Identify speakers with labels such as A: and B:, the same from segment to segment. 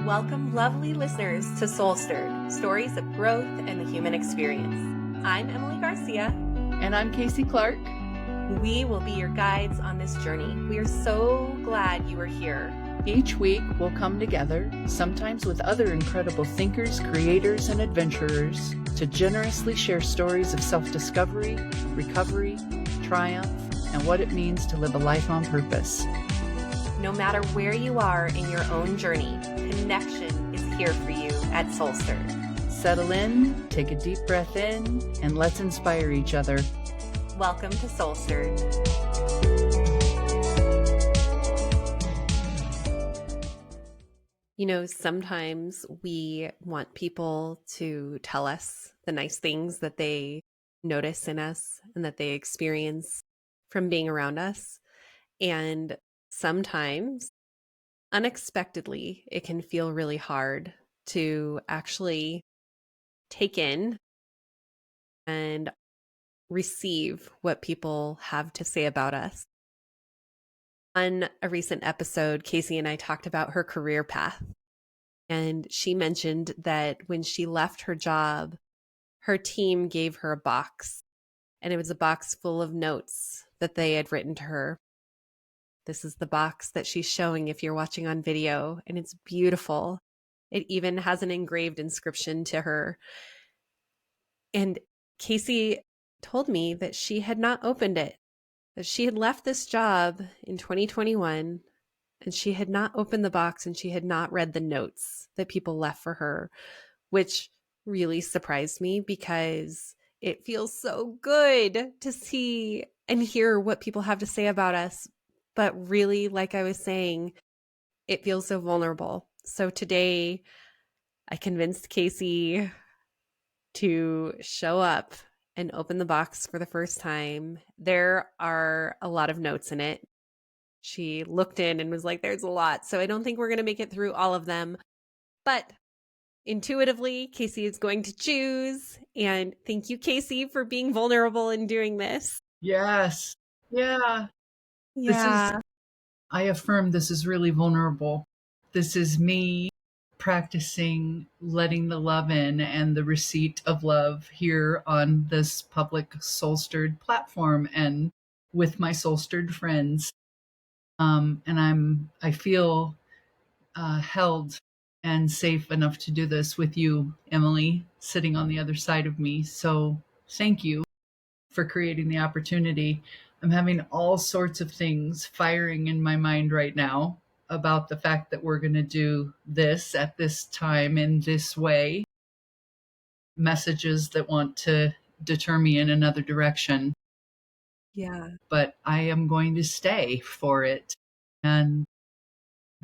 A: Welcome, lovely listeners, to SoulStirred, stories of growth and the human experience. I'm Emily Garcia.
B: And I'm Kasey Clark.
A: We will be your guides on this journey. We are so glad you are here.
B: Each week, we'll come together, sometimes with other incredible thinkers, creators, and adventurers, to generously share stories of self-discovery, recovery, triumph, and what it means to live a life on purpose.
A: No matter where you are in your own journey, connection is here for you at SoulStirred.
B: Settle in, take a deep breath in, and let's inspire each other.
A: Welcome to SoulStirred. You know, sometimes we want people to tell us the nice things that they notice in us and that they experience from being around us. And sometimes, unexpectedly, it can feel really hard to actually take in and receive what people have to say about us. On a recent episode, Kasey and I talked about her career path, and she mentioned that when she left her job, her team gave her a box, and it was a box full of notes that they had written to her. This is the box that she's showing if you're watching on video, and it's beautiful. It even has an engraved inscription to her. And Kasey told me that she had not opened it, that she had left this job in 2021, and she had not opened the box and she had not read the notes that people left for her, which really surprised me because it feels so good to see and hear what people have to say about us. But really, like I was saying, it feels so vulnerable. So today, I convinced Kasey to show up and open the box for the first time. There are a lot of notes in it. She looked in and was like, there's a lot. So I don't think we're going to make it through all of them. But intuitively, Kasey is going to choose. And thank you, Kasey, for being vulnerable and doing this.
B: Yes. Yeah. I affirm this is really vulnerable. This is me practicing letting the love in and the receipt of love here on this public SoulStirred platform and with my SoulStirred friends. And I feel held and safe enough to do this with you, Emily, sitting on the other side of me. So thank you for creating the opportunity. I'm having all sorts of things firing in my mind right now about the fact that we're going to do this at this time in this way. Messages that want to deter me in another direction.
A: Yeah.
B: But I am going to stay for it and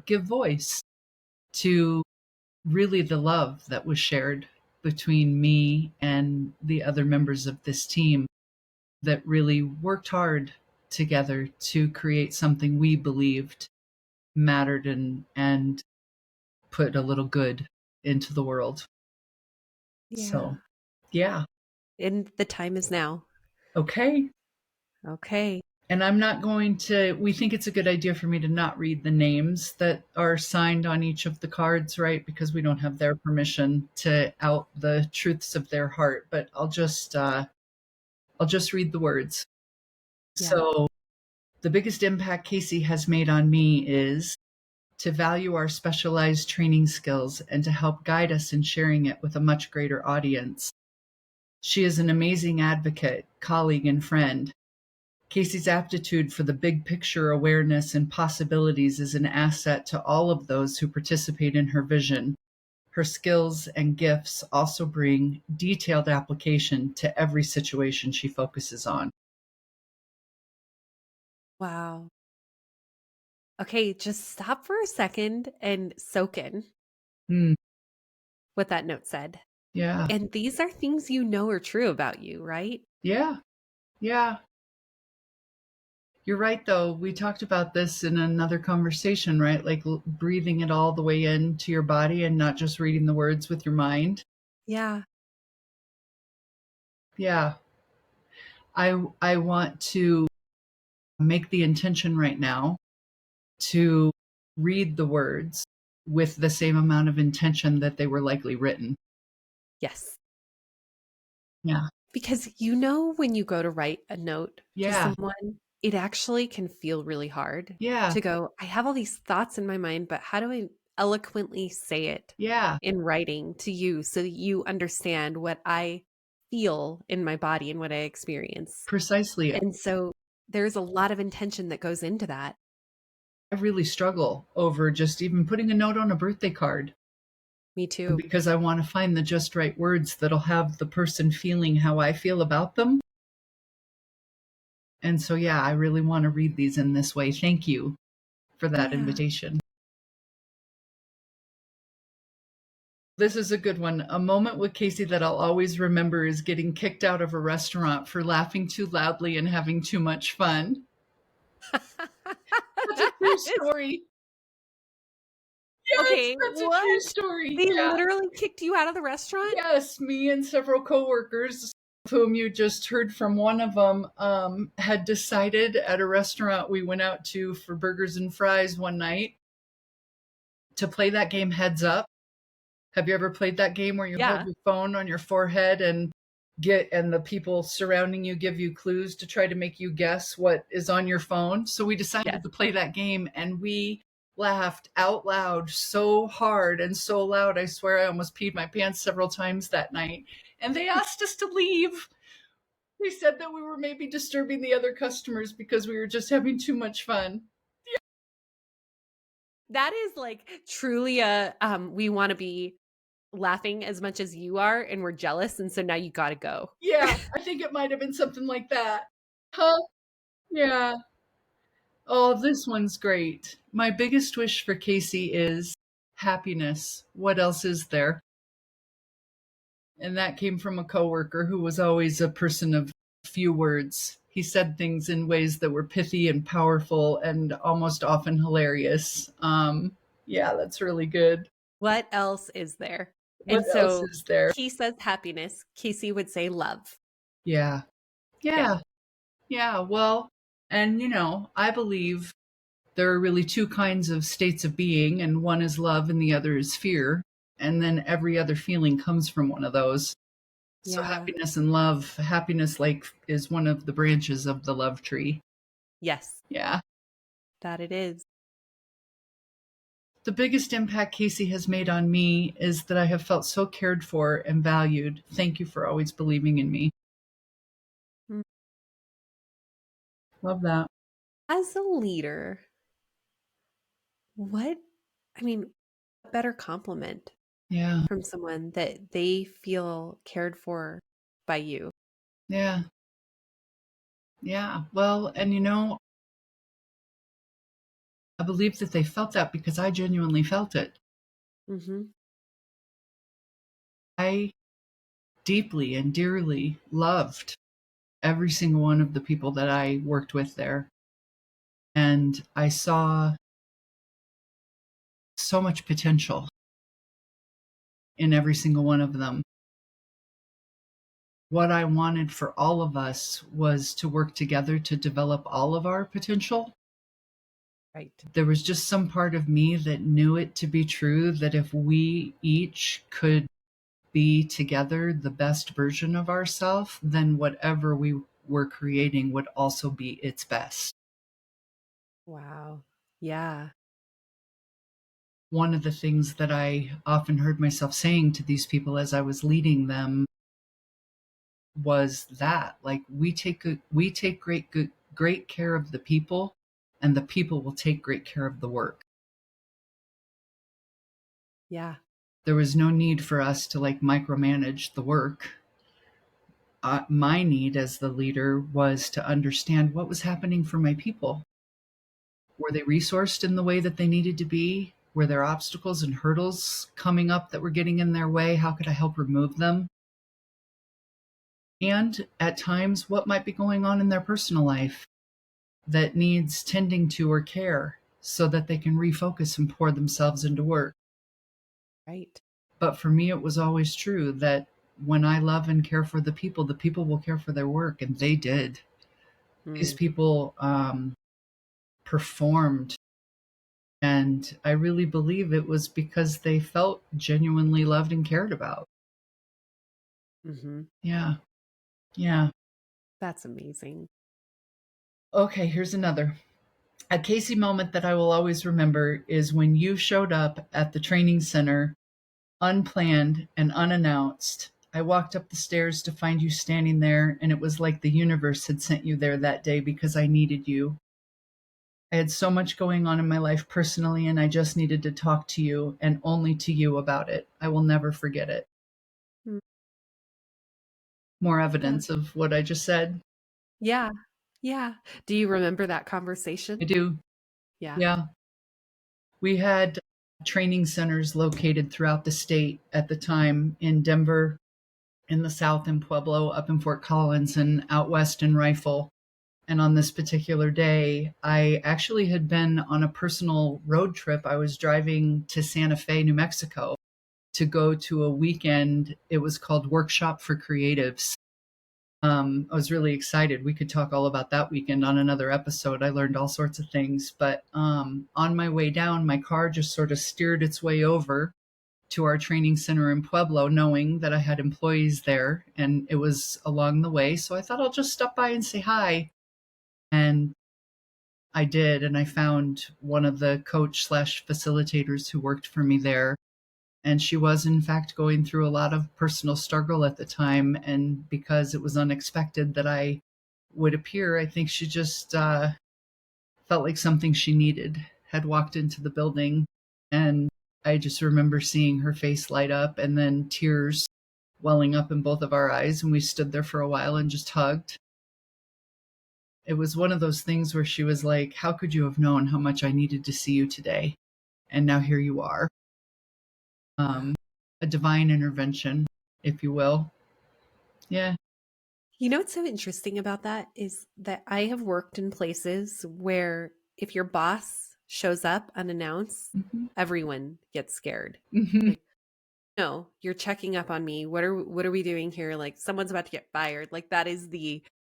B: give voice to really the love that was shared between me and the other members of this team that really worked hard together to create something we believed mattered and put a little good into the world.
A: Yeah.
B: So, yeah.
A: And the time is now.
B: Okay. And I'm not going to, we think it's a good idea for me to not read the names that are signed on each of the cards, right? Because we don't have their permission to out the truths of their heart, but I'll just read the words. Yeah. So the biggest impact Kasey has made on me is to value our specialized training skills and to help guide us in sharing it with a much greater audience. She is an amazing advocate, colleague, and friend. Kasey's aptitude for the big picture awareness and possibilities is an asset to all of those who participate in her vision. Her skills and gifts also bring detailed application to every situation she focuses on.
A: Wow. Okay, just stop for a second and soak in what that note said.
B: Yeah.
A: And these are things you know are true about you, right?
B: Yeah. Yeah. You're right, though. We talked about this in another conversation, right? Like breathing it all the way into your body and not just reading the words with your mind.
A: Yeah.
B: Yeah. I want to make the intention right now to read the words with the same amount of intention that they were likely written.
A: Yes.
B: Yeah.
A: Because when you go to write a note to someone, it actually can feel really hard to go, I have all these thoughts in my mind, but how do I eloquently say it in writing to you so that you understand what I feel in my body and what I experience?
B: Precisely.
A: And so there's a lot of intention that goes into that.
B: I really struggle over just even putting a note on a birthday card.
A: Me too.
B: Because I want to find the just right words that'll have the person feeling how I feel about them. And so, yeah, I really want to read these in this way. Thank you for that invitation. This is a good one. A moment with Kasey that I'll always remember is getting kicked out of a restaurant for laughing too loudly and having too much fun. That's a true story.
A: Okay,
B: That's
A: what?
B: a true story.
A: They literally kicked you out of the restaurant?
B: Yes, me and several coworkers, whom you just heard from, one of them had decided at a restaurant we went out to for burgers and fries one night to play that game Heads Up. Have you ever played that game where you hold your phone on your forehead and the people surrounding you give you clues to try to make you guess what is on your phone? So we decided to play that game, and we laughed out loud so hard and so loud, I swear I almost peed my pants several times that night. And they asked us to leave. They said that we were maybe disturbing the other customers because we were just having too much fun.
A: That is like truly we want to be laughing as much as you are, and we're jealous, and so now you gotta go.
B: Yeah, I think it might have been something like that. Huh? Yeah. Oh, this one's great. My biggest wish for Kasey is happiness. What else is there? And that came from a coworker who was always a person of few words. He said things in ways that were pithy and powerful and almost often hilarious. Yeah, that's really good.
A: What else is there?
B: What else is there?
A: He says happiness. Kasey would say love.
B: Yeah. Well, and I believe there are really two kinds of states of being, and one is love and the other is fear. And then every other feeling comes from one of those. So happiness and love, happiness is one of the branches of the love tree.
A: Yes.
B: Yeah.
A: That it is.
B: The biggest impact Kasey has made on me is that I have felt so cared for and valued. Thank you for always believing in me. Love that.
A: As a leader, a better compliment from someone that they feel cared for by you.
B: Yeah. Well, and I believe that they felt that because I genuinely felt it.
A: Mm-hmm.
B: I deeply and dearly loved every single one of the people that I worked with there. And I saw so much potential in every single one of them. What I wanted for all of us was to work together to develop all of our potential.
A: Right.
B: There was just some part of me that knew it to be true, that if we each could be together the best version of ourselves, then whatever we were creating would also be its best.
A: Wow. Yeah.
B: One of the things that I often heard myself saying to these people as I was leading them was that, like, we take great care of the people, and the people will take great care of the work.
A: Yeah.
B: There was no need for us to micromanage the work. My need as the leader was to understand what was happening for my people. Were they resourced in the way that they needed to be? Were there obstacles and hurdles coming up that were getting in their way? How could I help remove them? And at times, what might be going on in their personal life that needs tending to or care so that they can refocus and pour themselves into work.
A: Right.
B: But for me, it was always true that when I love and care for the people will care for their work, and they did. These people performed And I really believe it was because they felt genuinely loved and cared about.
A: Mm-hmm.
B: Yeah. Yeah.
A: That's amazing.
B: Okay, here's another. A Kasey moment that I will always remember is when you showed up at the training center unplanned and unannounced. I walked up the stairs to find you standing there, and it was like the universe had sent you there that day because I needed you. I had so much going on in my life personally, and I just needed to talk to you and only to you about it. I will never forget it.
A: Mm.
B: More
A: Yeah.
B: evidence of what I just said.
A: Yeah. Yeah. Do you remember that conversation?
B: I do.
A: Yeah.
B: Yeah. We had training centers located throughout the state at the time in Denver, in the South in Pueblo, up in Fort Collins, and out west in Rifle. And on this particular day, I actually had been on a personal road trip. I was driving to Santa Fe, New Mexico to go to a weekend. It was called Workshop for Creatives. I was really excited. We could talk all about that weekend on another episode. I learned all sorts of things. But on my way down, my car just sort of steered its way over to our training center in Pueblo, knowing that I had employees there and it was along the way. So I thought I'll just stop by and say hi. And I did. And I found one of the coach slash facilitators who worked for me there. And she was, in fact, going through a lot of personal struggle at the time. And because it was unexpected that I would appear, I think she just felt like something she needed had walked into the building. And I just remember seeing her face light up and then tears welling up in both of our eyes. And we stood there for a while and just hugged. It was one of those things where she was like, "How could you have known how much I needed to see you today? And now here you are."
A: Wow.
B: A divine intervention, if you will. Yeah.
A: You know what's so interesting about that is that I have worked in places where if your boss shows up unannounced,
B: Hmm.
A: everyone gets scared.
B: Hmm.
A: Like, no, you're checking up on me. What are we doing here? Like someone's about to get fired. Like that is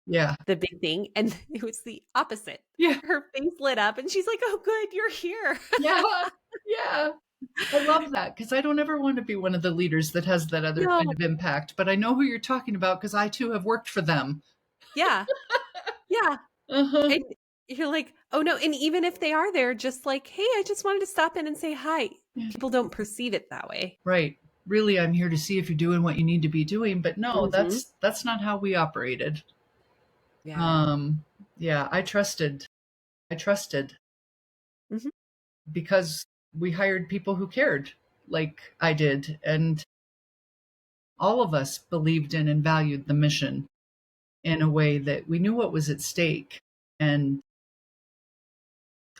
B: Yeah.
A: the big thing. And it was the opposite.
B: Yeah.
A: Her face lit up and she's like, "Oh good, you're here."
B: Yeah. Yeah. I love that because I don't ever want to be one of the leaders that has that other
A: No.
B: kind of impact. But I know who you're talking about because I too have worked for them.
A: Yeah. Yeah.
B: Uh-huh.
A: And you're like, "Oh no." And even if they are there, just like, "Hey, I just wanted to stop in and say hi."
B: Yeah.
A: People don't perceive it that way.
B: Right. Really, I'm here to see if you're doing what you need to be doing. But no,
A: Hmm.
B: that's not how we operated.
A: Yeah.
B: Um, yeah, I trusted. I trusted
A: Hmm.
B: because we hired people who cared like I did. And all of us believed in and valued the mission in a way that we knew what was at stake. And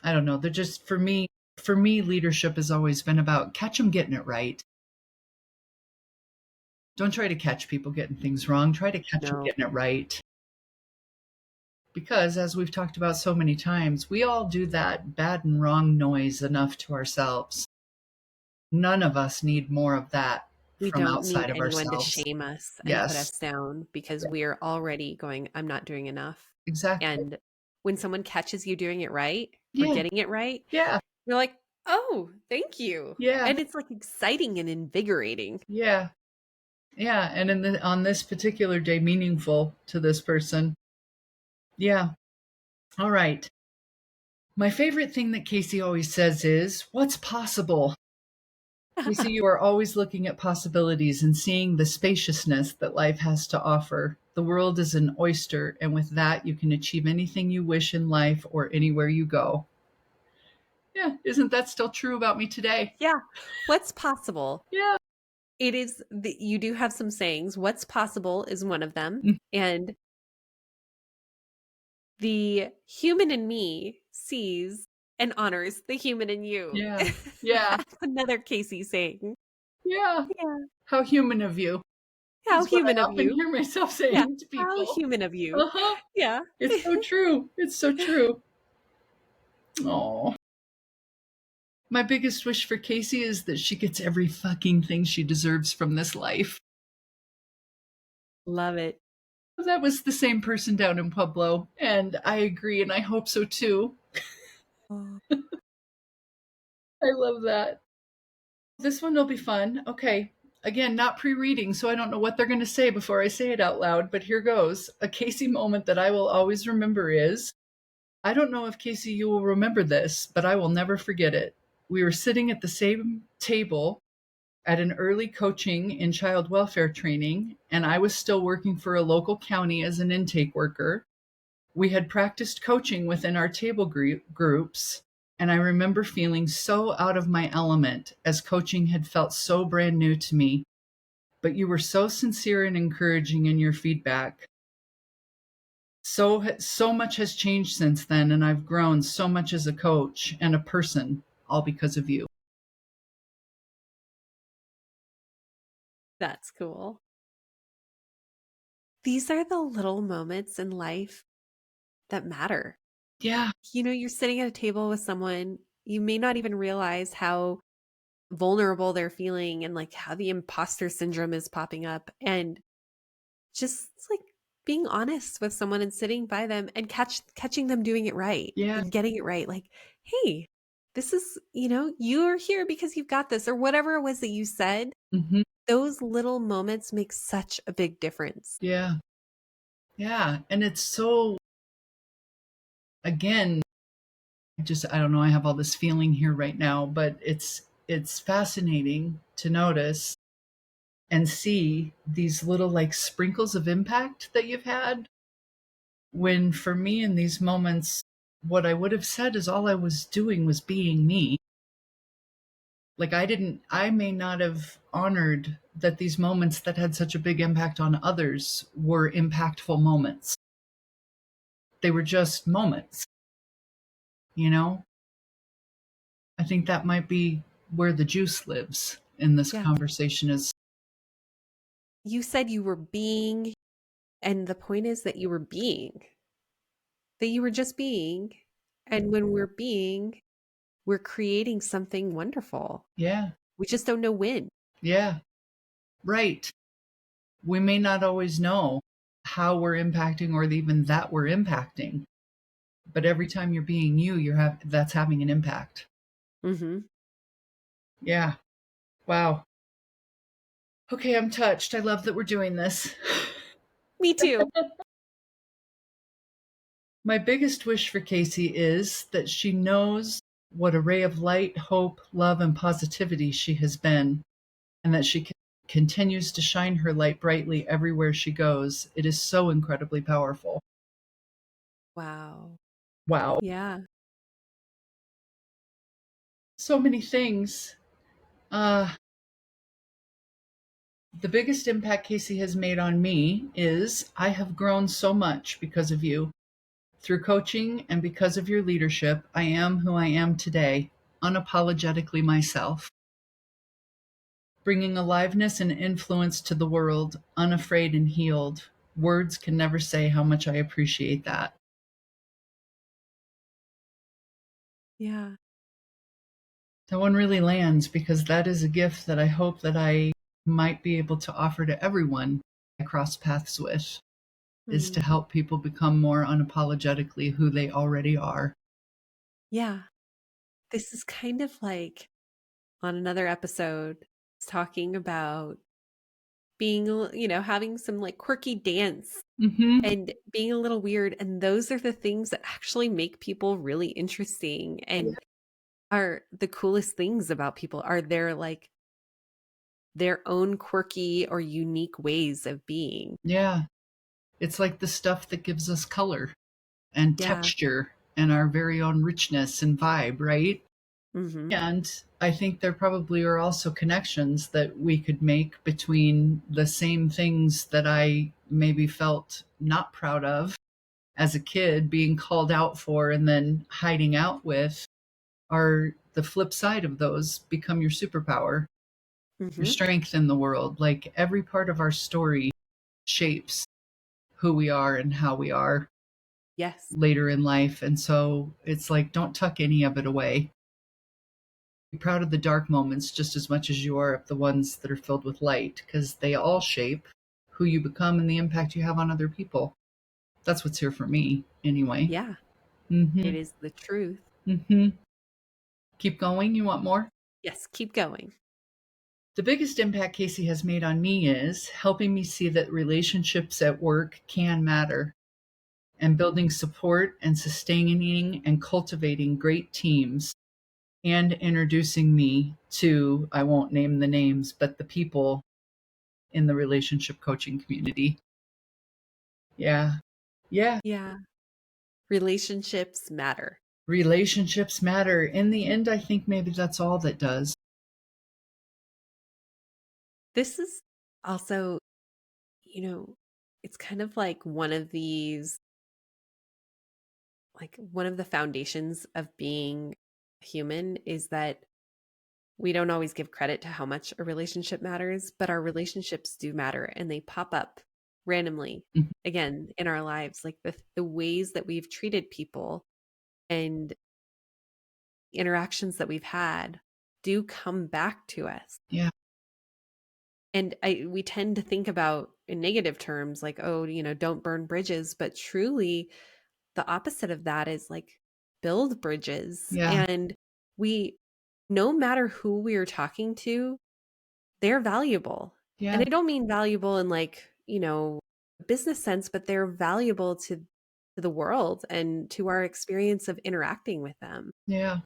B: I don't know, they're just for me, leadership has always been about catch them getting it right. Don't try to catch people getting things wrong. Try to catch them
A: No,
B: getting it right. Because as we've talked about so many times, we all do that bad and wrong noise enough to ourselves. None of us need more of that
A: we
B: from
A: don't
B: outside
A: need
B: of
A: anyone to
B: ourselves.
A: shame us and put
B: Yes,
A: us down because we're already going, "I'm not doing enough."
B: exactly.
A: And when someone catches you doing it right or
B: Yeah,
A: getting it right,
B: yeah,
A: you're like, "Oh, thank you."
B: yeah,
A: And it's like exciting and invigorating.
B: yeah, yeah. And on this particular day, meaningful to this person. Yeah. All right. My favorite thing that Kasey always says is, "What's possible?" Kasey, you are always looking at possibilities and seeing the spaciousness that life has to offer. The world is an oyster, and with that, you can achieve anything you wish in life or anywhere you go. Yeah, isn't that still true about me today?
A: Yeah. What's possible?
B: Yeah.
A: It is you do have some sayings. What's possible is one of them.
B: Mm.
A: And the human in me sees and honors the human in you.
B: Yeah. Yeah.
A: That's another Casey saying.
B: Yeah.
A: Yeah.
B: How human of you
A: How
B: is what
A: human
B: I
A: of
B: often
A: you.
B: hear myself
A: Yeah.
B: saying to
A: How
B: people.
A: human of you.
B: Uh-huh.
A: Yeah.
B: It's so true. It's so true. Oh. My biggest wish for Kasey is that she gets every fucking thing she deserves from this life.
A: Love it.
B: That was the same person down in Pueblo, and I agree, and I hope so too.
A: Oh.
B: I love that. This one will be fun. Okay. Again, not pre-reading, so I don't know what they're going to say before I say it out loud, but here goes. A Kasey moment that I will always remember is, I don't know if Kasey, you will remember this, but I will never forget it. We were sitting at the same table at an early coaching in child welfare training, and I was still working for a local county as an intake worker. We had practiced coaching within our table groups, and I remember feeling so out of my element as coaching had felt so brand new to me. But you were so sincere and encouraging in your feedback. So much has changed since then, and I've grown so much as a coach and a person, all because of you.
A: That's cool. These are the little moments in life that matter.
B: Yeah.
A: You're sitting at a table with someone, you may not even realize how vulnerable they're feeling and like how the imposter syndrome is popping up, and just like being honest with someone and sitting by them and catching them doing it right
B: Yeah.
A: and getting it right. Like, hey, this is, you're here because you've got this, or whatever it was that you said.
B: Mm-hmm.
A: Those little moments make such a big difference.
B: Yeah. Yeah. And it's so, again, I don't know, I have all this feeling here right now, but it's fascinating to notice and see these little like sprinkles of impact that you've had, when for me in these moments, what I would have said is all I was doing was being me. Like I may not have honored that these moments that had such a big impact on others were impactful moments. They were just moments, you know? I think that might be where the juice lives in this
A: Yeah.
B: conversation is.
A: You said you were being, and the point is that you were being, that you were just being. And when we're being, we're creating something wonderful.
B: Yeah.
A: We just don't know when.
B: Yeah. Right. We may not always know how we're impacting or even that we're impacting, but every time you're being you, that's having an impact.
A: Mm-hmm.
B: Yeah. Wow. Okay, I'm touched. I love that we're doing this.
A: Me too.
B: My biggest wish for Kasey is that she knows what a ray of light, hope, love, and positivity she has been, and that she continues to shine her light brightly everywhere she goes. It is so incredibly powerful.
A: Wow.
B: Wow.
A: Yeah.
B: So many things. The biggest impact Kasey has made on me is I have grown so much because of you. Through coaching and because of your leadership, I am who I am today, unapologetically myself, bringing aliveness and influence to the world, unafraid and healed. Words can never say how much I appreciate that.
A: Yeah.
B: That one really lands because that is a gift that I hope that I might be able to offer to everyone I cross paths with, is to
A: Mm.
B: help people become more unapologetically who they already are.
A: Yeah. This is kind of like on another episode talking about being, having some like quirky dance
B: Mm-hmm.
A: and being a little weird. And those are the things that actually make people really interesting and are the coolest things about people, are their own quirky or unique ways of being.
B: Yeah. It's like the stuff that gives us color and
A: Yeah.
B: texture and our very own richness and vibe, right?
A: Mm-hmm.
B: And I think there probably are also connections that we could make between the same things that I maybe felt not proud of as a kid, being called out for and then hiding out with, are the flip side of those become your superpower, your
A: Mm-hmm.
B: strength in the world. Like every part of our story shapes who we are and how we are
A: Yes.
B: later in life. And so it's like, don't tuck any of it away. Be proud of the dark moments just as much as you are of the ones that are filled with light, because they all shape who you become and the impact you have on other people. That's what's here for me, anyway.
A: Yeah.
B: Mm-hmm.
A: It is the truth.
B: Mm-hmm. Keep going? You want more?
A: Yes, keep going.
B: The biggest impact Kasey has made on me is helping me see that relationships at work can matter, and building support and sustaining and cultivating great teams, and introducing me to, I won't name the names, but the people in the relationship coaching community. Yeah. Yeah.
A: Yeah. Relationships matter.
B: Relationships matter. In the end, I think maybe that's all that does.
A: This is also, it's kind of like one of these, like one of the foundations of being human is that we don't always give credit to how much a relationship matters, but our relationships do matter and they pop up randomly
B: Mhm.
A: again in our lives. Like the ways that we've treated people and interactions that we've had do come back to us.
B: Yeah.
A: And we tend to think about in negative terms, like, oh, don't burn bridges. But truly, the opposite of that is like build bridges.
B: Yeah.
A: And no matter who we are talking to, they're valuable. And
B: Yeah.
A: I don't mean valuable in like, business sense, but they're valuable to the world and to our experience of interacting with them.
B: Yeah.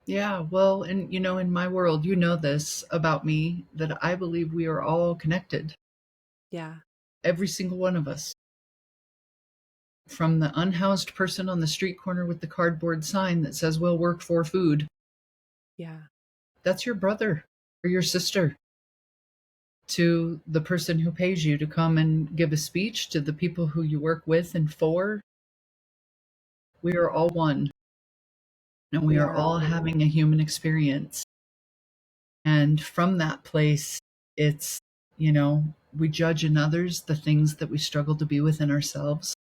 B: Yeah. Well, and in my world, this about me, that I believe we are all connected.
A: Yeah.
B: Every single one of us. From the unhoused person on the street corner with the cardboard sign that says, "We'll work for food."
A: Yeah.
B: That's your brother or your sister. To the person who pays you to come and give a speech, to the people who you work with and for. We are all one, and we
A: We
B: are
A: are
B: all
A: all one.
B: having a human experience. And from that place, it's, we judge in others the things that we struggle to be within ourselves.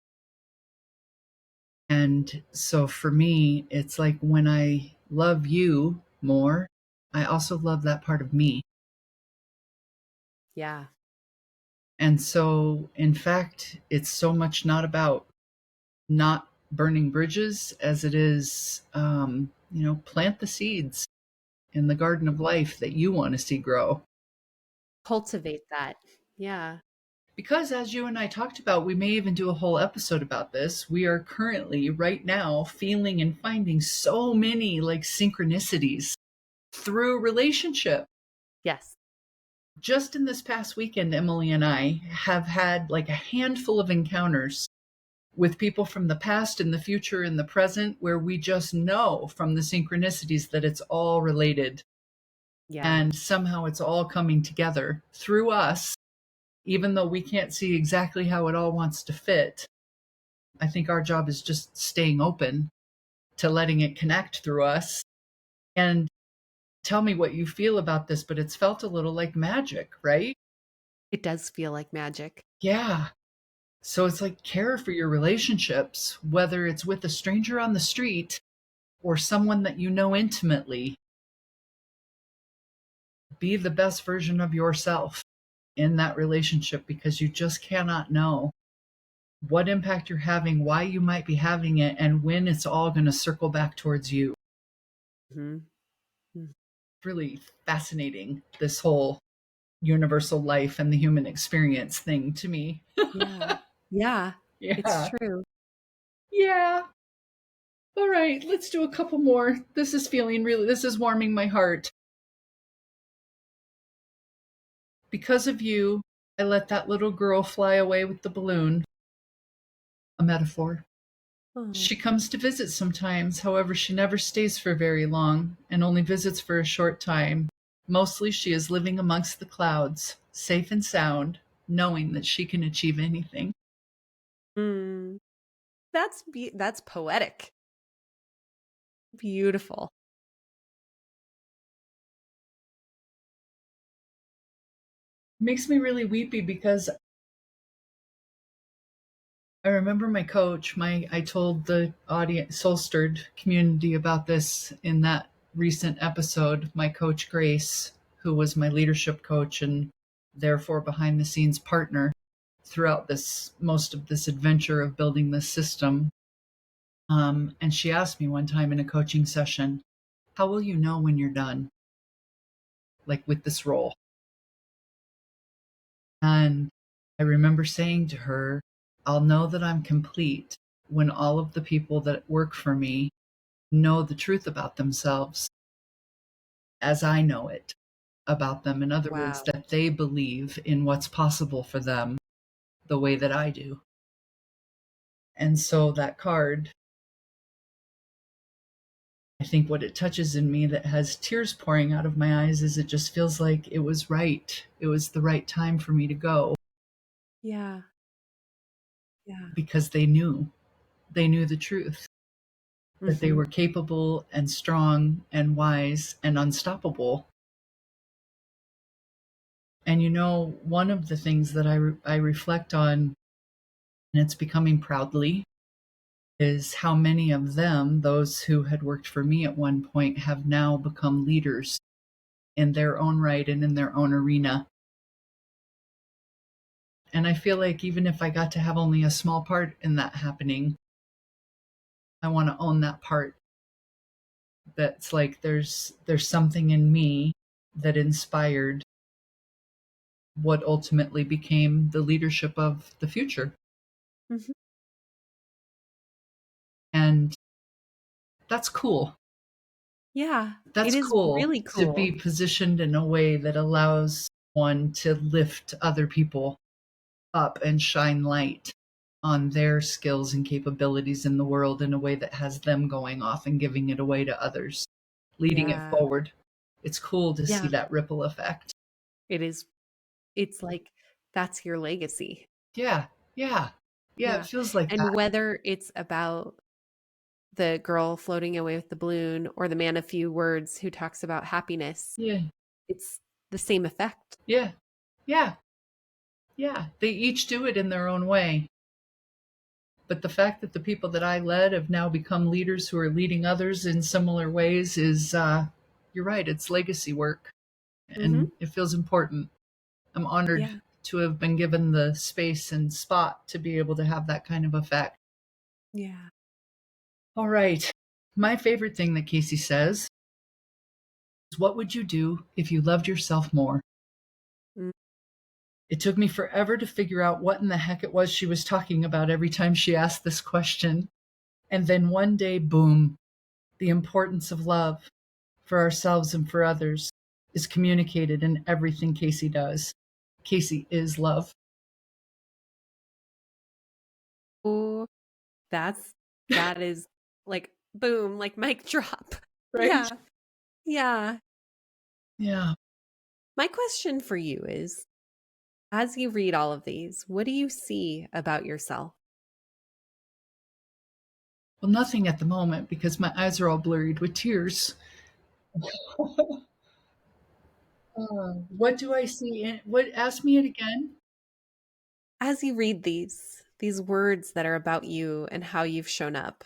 B: And so for me, it's like when I love you more, I also love that part of me.
A: Yeah.
B: And so, in fact, it's so much not about not burning bridges as it is, plant the seeds in the garden of life that you want to see grow.
A: Cultivate that. Yeah.
B: Because as you and I talked about, we may even do a whole episode about this. We are currently, right now, feeling and finding so many like synchronicities through relationship.
A: Yes.
B: Just in this past weekend, Emily and I have had like a handful of encounters with people from the past and the future and the present where we just know from the synchronicities that it's all related.
A: Yeah.
B: And somehow it's all coming together through us, even though we can't see exactly how it all wants to fit. I think our job is just staying open to letting it connect through us. And tell me what you feel about this, but it's felt a little like magic, right?
A: It does feel like magic.
B: Yeah. So it's like care for your relationships, whether it's with a stranger on the street or someone that you know intimately. Be the best version of yourself in that relationship, because you just cannot know what impact you're having, why you might be having it, and when it's all going to circle back towards you.
A: Mm-hmm.
B: Really fascinating, this whole universal life and the human experience thing to me.
A: Yeah. Yeah. It's
B: Yeah.
A: true.
B: Yeah. All right, let's do a couple more. This is warming my heart. Because of you, I let that little girl fly away with the balloon. A metaphor.
A: Oh.
B: She comes to visit sometimes, however, she never stays for very long and only visits for a short time. Mostly she is living amongst the clouds, safe and sound, knowing that she can achieve anything.
A: Mm. That's poetic. Beautiful.
B: Makes me really weepy because I remember my coach, I told the audience, SoulStirred community, about this in that recent episode. My coach, Grace, who was my leadership coach and therefore behind the scenes partner throughout most of this adventure of building this system. And she asked me one time in a coaching session, how will you know when you're done? Like with this role. And I remember saying to her, I'll know that I'm complete when all of the people that work for me know the truth about themselves as I know it about them. In other words,
A: Wow.
B: that they believe in what's possible for them the way that I do. And so that card, I think what it touches in me that has tears pouring out of my eyes is it just feels like it was right. It was the right time for me to go
A: Yeah. Yeah.
B: because they knew. They knew the truth, that they
A: Hmm.
B: were capable and strong and wise and unstoppable. And one of the things that I reflect on, and it's becoming proudly, is how many of them, those who had worked for me at one point, have now become leaders in their own right and in their own arena. And I feel like even if I got to have only a small part in that happening, I want to own that part. That's like there's something in me that inspired what ultimately became the leadership of the future.
A: Hmm.
B: And that's cool.
A: Yeah. It
B: That's
A: is
B: cool
A: really
B: to be
A: cool.
B: positioned in a way that allows one to lift other people up and shine light on their skills and capabilities in the world in a way that has them going off and giving it away to others, leading it
A: Yeah.
B: forward. It's cool to see
A: Yeah.
B: that ripple effect.
A: It is. It's like that's your legacy.
B: Yeah, yeah, yeah, it
A: Yeah.
B: feels like
A: And
B: that.
A: whether it's about the girl floating away with the balloon or the man of few words who talks about happiness,
B: Yeah,
A: it's the same effect.
B: yeah, yeah, yeah. They each do it in their own way. But the fact that the people that I led have now become leaders who are leading others in similar ways is, you're right, it's legacy work.
A: Hmm.
B: And it feels important. I'm honored
A: Yeah.
B: to have been given the space and spot to be able to have that kind of effect.
A: Yeah.
B: All right. My favorite thing that Kasey says is, what would you do if you loved yourself more?
A: Mm.
B: It took me forever to figure out what in the heck it was she was talking about every time she asked this question. And then one day, boom, the importance of love for ourselves and for others is communicated in everything Kasey does. Kasey is love.
A: Oh, that is like boom, like mic drop.
B: Right?
A: Yeah. Yeah.
B: Yeah.
A: My question for you is, as you read all of these, what do you see about yourself?
B: Well, nothing at the moment because my eyes are all blurred with tears. What do I see in what? Ask me it again.
A: As you read these words that are about you and how you've shown up,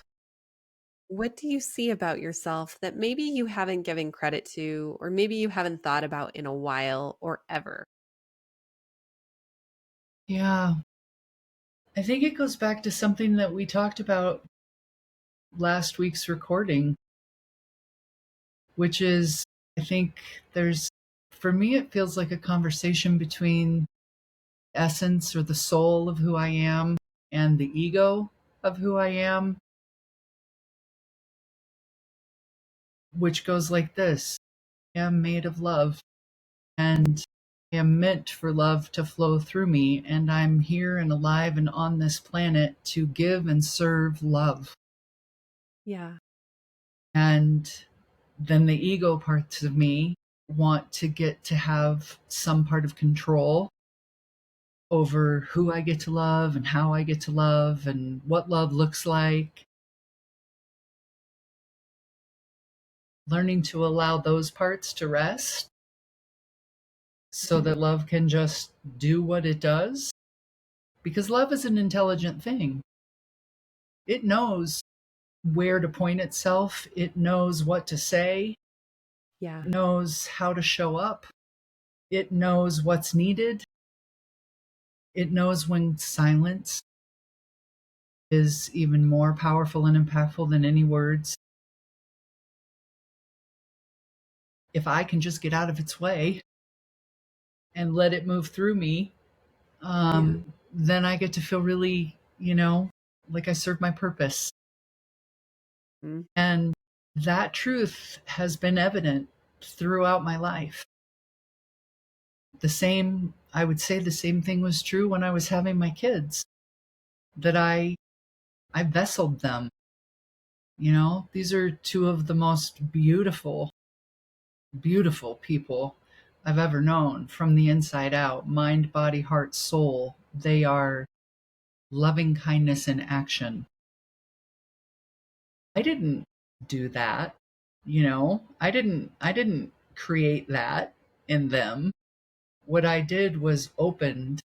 A: what do you see about yourself that maybe you haven't given credit to, or maybe you haven't thought about in a while or ever?
B: Yeah. I think it goes back to something that we talked about last week's recording, which is, I think there's, for me, it feels like a conversation between essence or the soul of who I am and the ego of who I am, which goes like this: I am made of love, and I am meant for love to flow through me, and I'm here and alive and on this planet to give and serve love.
A: Yeah.
B: And then the ego parts of me want to get to have some part of control over who I get to love and how I get to love and what love looks like. Learning to allow those parts to rest so
A: Mhm.
B: that love can just do what it does. Because love is an intelligent thing. It knows where to point itself, it knows what to say,
A: Yeah.
B: it knows how to show up, it knows what's needed, it knows when silence is even more powerful and impactful than any words. if I can just get out of its way and let it move through me,
A: Yeah.
B: then I get to feel really, like I serve my purpose.
A: Mm.
B: And that truth has been evident throughout my life. I would say the same thing was true when I was having my kids, that I vesseled them. These are two of the most beautiful, beautiful people I've ever known from the inside out, mind, body, heart, soul. They are loving kindness in action. I didn't do that. I didn't create that in them. What I did was opened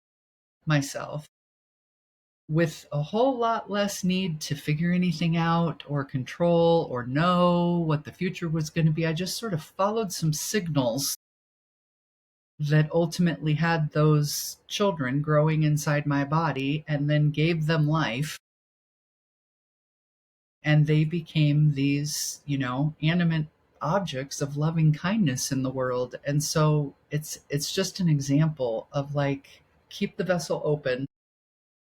B: myself with a whole lot less need to figure anything out or control or know what the future was going to be. I just sort of followed some signals that ultimately had those children growing inside my body and then gave them life. And they became these, animate objects of loving kindness in the world. And so it's just an example of like, keep the vessel open,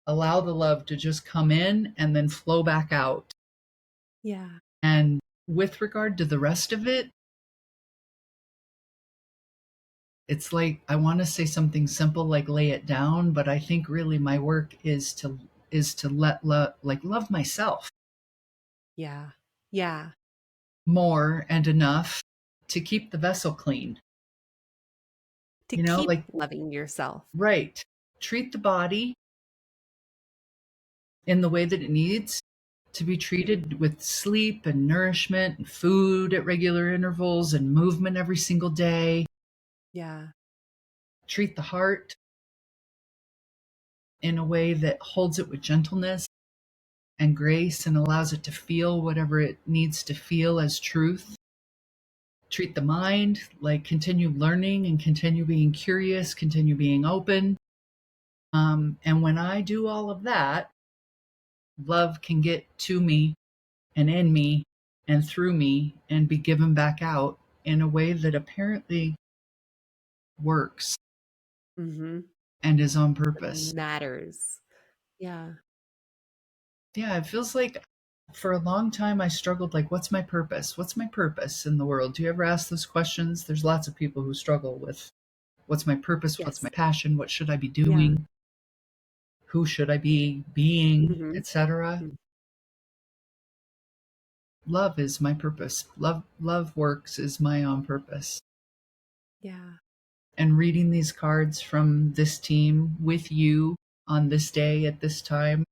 B: allow the love to just come in and then flow back out.
A: Yeah.
B: And with regard to the rest of it, it's like I want to say something simple like lay it down, but I think really my work is to love myself
A: Yeah. Yeah.
B: more and enough to keep the vessel clean.
A: To keep
B: Like,
A: loving yourself.
B: right. Treat the body in the way that it needs to be treated, with sleep and nourishment and food at regular intervals and movement every single day.
A: Yeah.
B: Treat the heart in a way that holds it with gentleness and grace and allows it to feel whatever it needs to feel as truth. Treat the mind like continue learning and continue being curious, continue being open. And when I do all of that, love can get to me and in me and through me and be given back out in a way that apparently works
A: Mm-hmm.
B: and is on
A: It
B: purpose.
A: matters. Yeah.
B: Yeah, it feels like for a long time I struggled like, what's my purpose? What's my purpose in the world? Do you ever ask those questions? There's lots of people who struggle with what's my purpose? What's my
A: Yes.
B: passion? What should I be
A: Yeah.
B: doing? Who should I be being,
A: Mm-hmm.
B: etc.
A: Mm.
B: Love is my purpose. Love works is my on purpose.
A: Yeah.
B: And reading these cards from this team with you on this day at this time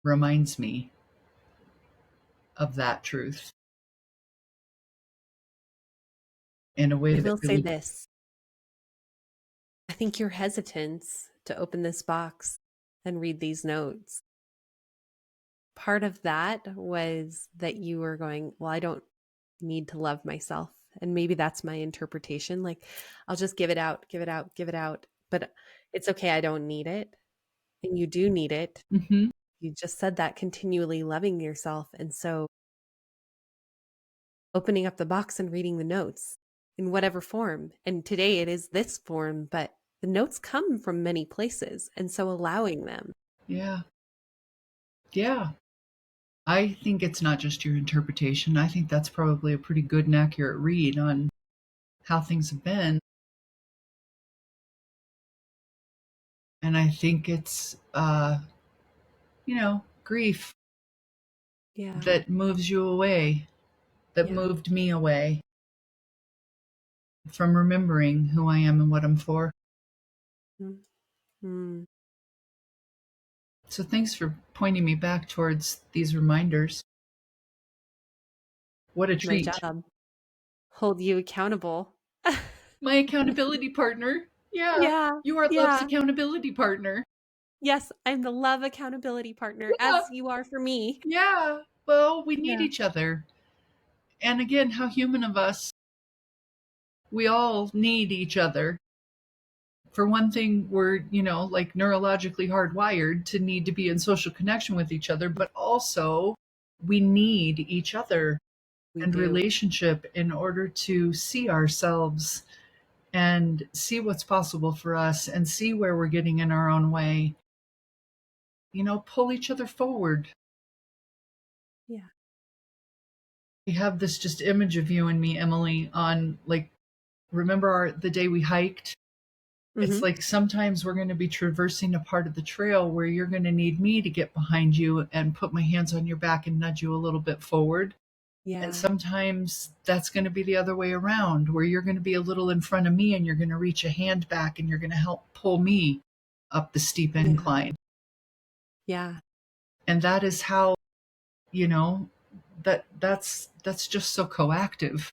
B: reminds me of that truth in a way
A: I
B: that
A: will say
B: really,
A: this. I think your hesitance to open this box and read these notes, part of that was that you were going, well, I don't need to love myself. And maybe that's my interpretation. Like, I'll just give it out, give it out, give it out. But it's okay. I don't need it. And you do need it.
B: Mhm.
A: You just said that, continually loving yourself. And so opening up the box and reading the notes in whatever form. And today it is this form, but the notes come from many places. And so allowing them.
B: Yeah. Yeah. I think it's not just your interpretation. I think that's probably a pretty good and accurate read on how things have been. And I think it's, grief
A: Yeah.
B: that moves you away, that
A: Yeah.
B: moved me away from remembering who I am and what I'm for.
A: Mm-hmm.
B: So thanks for pointing me back towards these reminders. What a
A: My
B: treat.
A: job. Hold you accountable.
B: My accountability partner. Yeah,
A: Yeah.
B: you are love's
A: Yeah.
B: accountability partner.
A: Yes, I'm the love accountability partner,
B: Yeah,
A: as you are for me.
B: yeah. Well, we need
A: Yeah.
B: each other. And again, how human of us. We all need each other. For one thing, we're, like neurologically hardwired to need to be in social connection with each other, but also we need each other. and
A: do.
B: relationship in order to see ourselves and see what's possible for us and see where we're getting in our own way. Pull each other forward.
A: Yeah.
B: We have this just image of you and me, Emily, on remember the day we hiked? It's
A: Mm-hmm.
B: like sometimes we're going to be traversing a part of the trail where you're going to need me to get behind you and put my hands on your back and nudge you a little bit forward. And
A: Yeah.
B: sometimes that's going to be the other way around, where you're going to be a little in front of me and you're going to reach a hand back and you're going to help pull me up the steep
A: Yeah.
B: incline.
A: Yeah.
B: And that is how, that's just so coactive.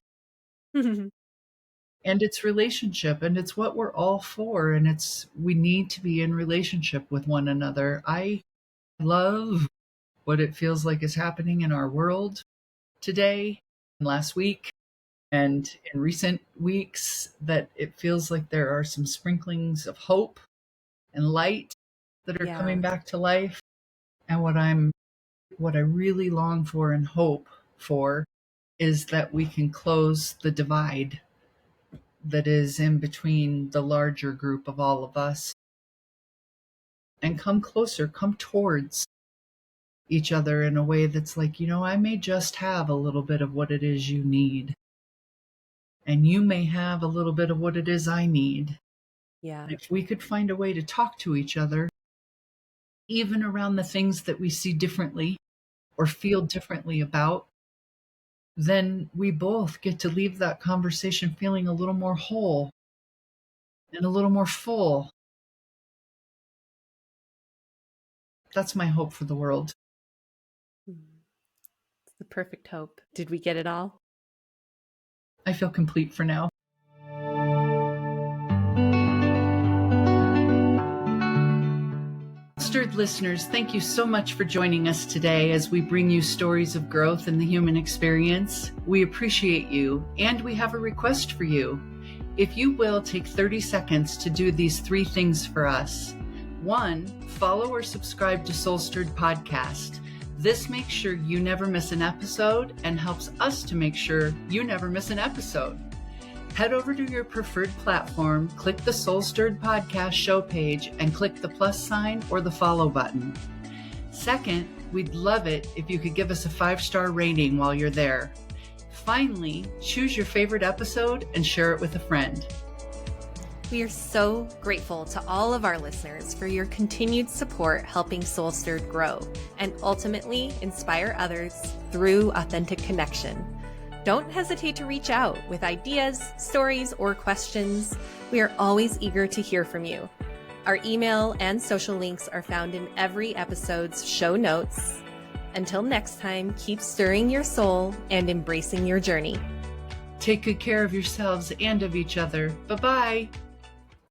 B: And it's relationship, and it's what we're all for, and we need to be in relationship with one another. I love what it feels like is happening in our world today and last week and in recent weeks, that it feels like there are some sprinklings of hope and light that are coming
A: Yeah.
B: back to life. And what I really long for and hope for is that we can close the divide that is in between the larger group of all of us and come closer, come towards each other in a way that's like, I may just have a little bit of what it is you need. And you may have a little bit of what it is I need.
A: Yeah.
B: If we could find a way to talk to each other, even around the things that we see differently or feel differently about, then we both get to leave that conversation feeling a little more whole and a little more full. That's my hope for the world.
A: It's the perfect hope. Did we get it all?
B: I feel complete for now. SoulStirred listeners, thank you so much for joining us today as we bring you stories of growth in the human experience. We appreciate you, and we have a request for you. If you will take 30 seconds to do these 3 things for us. 1, follow or subscribe to SoulStirredPodcast. This makes sure you never miss an episode and helps us to make sure you never miss an episode. Head over to your preferred platform, click the SoulStirred Podcast show page, and click the plus sign or the follow button. 2nd, we'd love it if you could give us a 5-star rating while you're there. Finally, choose your favorite episode and share it with a friend.
A: We are so grateful to all of our listeners for your continued support helping SoulStirred grow and ultimately inspire others through authentic connection. Don't hesitate to reach out with ideas, stories, or questions. We are always eager to hear from you. Our email and social links are found in every episode's show notes. Until next time, keep stirring your soul and embracing your journey.
B: Take good care of yourselves and of each other. Bye-bye.